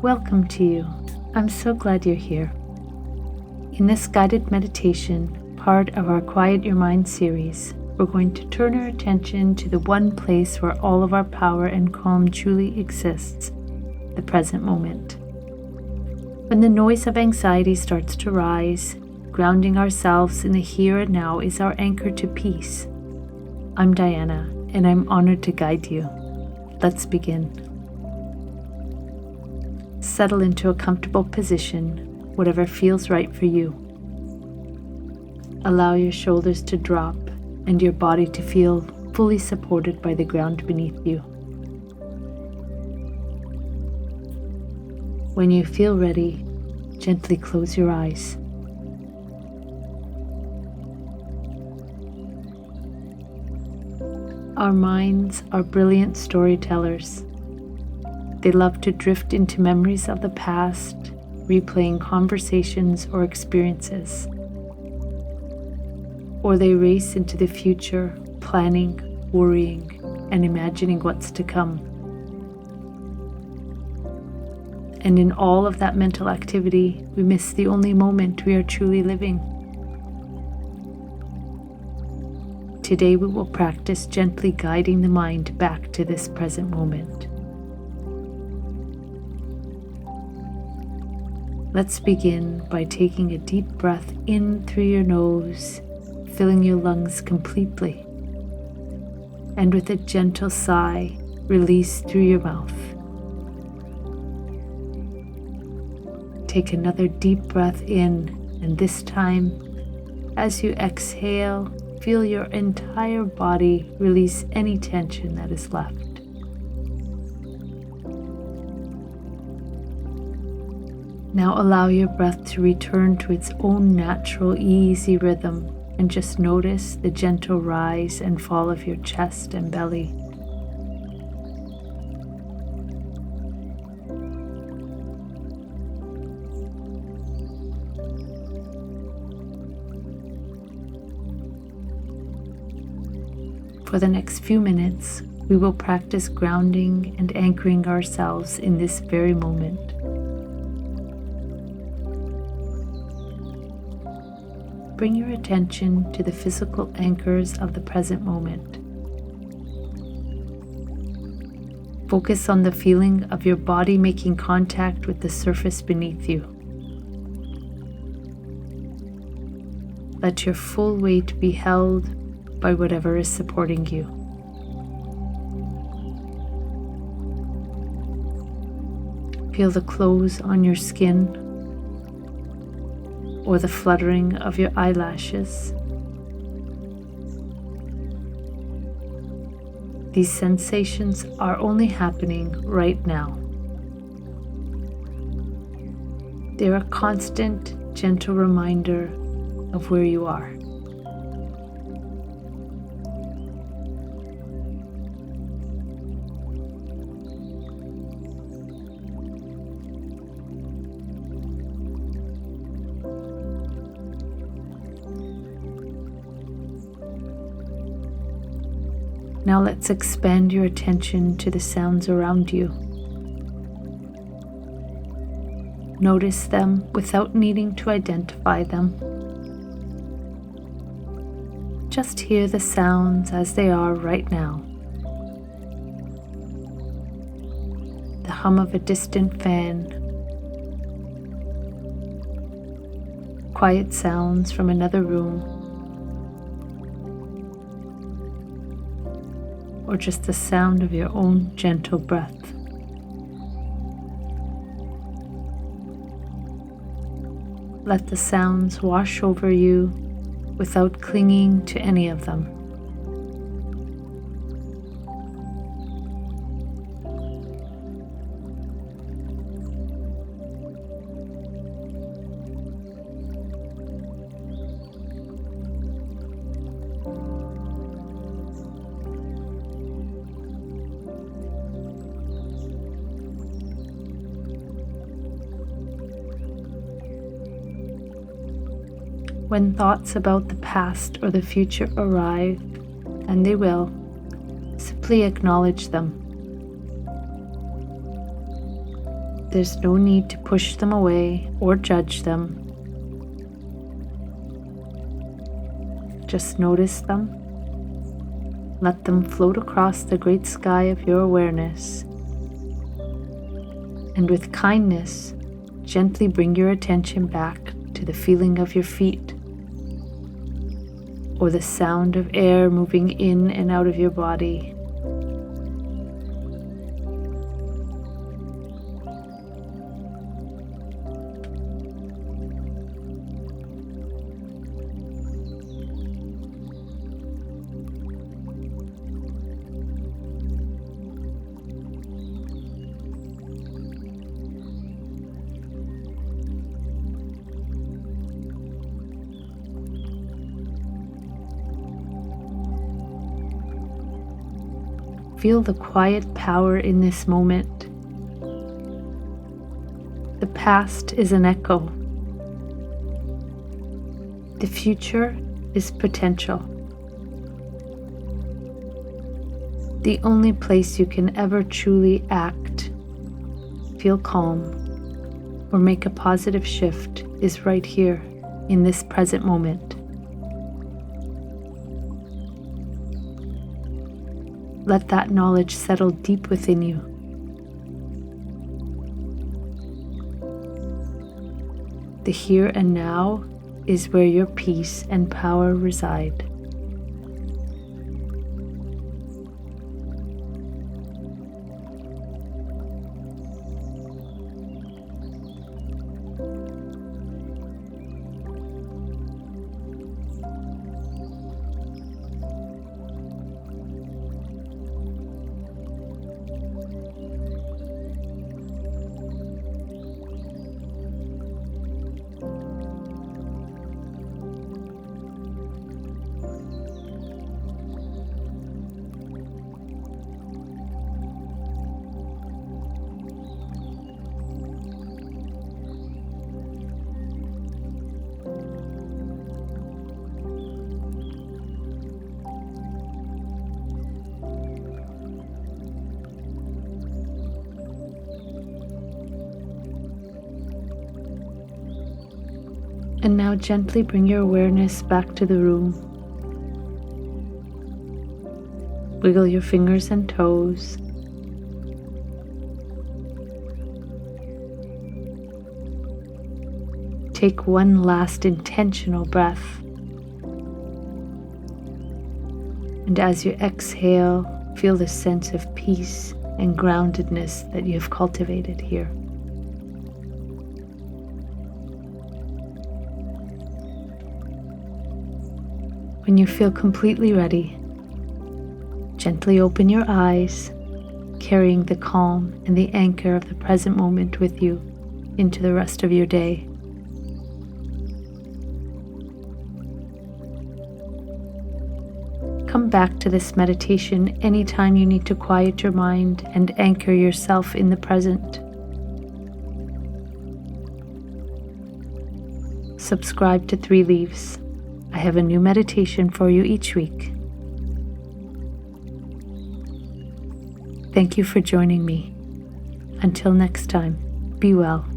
Welcome to you. I'm so glad you're here. In this guided meditation, part of our Quiet Your Mind series, we're going to turn our attention to the one place where all of our power and calm truly exists, the present moment. When the noise of anxiety starts to rise, grounding ourselves in the here and now is our anchor to peace. I'm Diana, and I'm honored to guide you. Let's begin. Settle into a comfortable position, whatever feels right for you. Allow your shoulders to drop and your body to feel fully supported by the ground beneath you. When you feel ready, gently close your eyes. Our minds are brilliant storytellers. They love to drift into memories of the past, replaying conversations or experiences. Or they race into the future, planning, worrying, and imagining what's to come. And in all of that mental activity, we miss the only moment we are truly living. Today we will practice gently guiding the mind back to this present moment. Let's begin by taking a deep breath in through your nose, filling your lungs completely. And with a gentle sigh, release through your mouth. Take another deep breath in, and this time, as you exhale, feel your entire body release any tension that is left. Now allow your breath to return to its own natural, easy rhythm, and just notice the gentle rise and fall of your chest and belly. For the next few minutes, we will practice grounding and anchoring ourselves in this very moment. Bring your attention to the physical anchors of the present moment. Focus on the feeling of your body making contact with the surface beneath you. Let your full weight be held by whatever is supporting you. Feel the clothes on your skin, or the fluttering of your eyelashes. These sensations are only happening right now. They're a constant, gentle reminder of where you are. Now let's expand your attention to the sounds around you. Notice them without needing to identify them. Just hear the sounds as they are right now. The hum of a distant fan, quiet sounds from another room, or just the sound of your own gentle breath. Let the sounds wash over you without clinging to any of them. When thoughts about the past or the future arrive, and they will, simply acknowledge them. There's no need to push them away or judge them. Just notice them. Let them float across the great sky of your awareness. And with kindness, gently bring your attention back to the feeling of your feet, or the sound of air moving in and out of your body. Feel the quiet power in this moment. The past is an echo. The future is potential. The only place you can ever truly act, feel calm, or make a positive shift is right here in this present moment. Let that knowledge settle deep within you. The here and now is where your peace and power reside. And now gently bring your awareness back to the room. Wiggle your fingers and toes. Take one last intentional breath. And as you exhale, feel the sense of peace and groundedness that you have cultivated here. When you feel completely ready, gently open your eyes, carrying the calm and the anchor of the present moment with you into the rest of your day. Come back to this meditation anytime you need to quiet your mind and anchor yourself in the present. Subscribe to 3 Leaves. I have a new meditation for you each week. Thank you for joining me. Until next time, be well.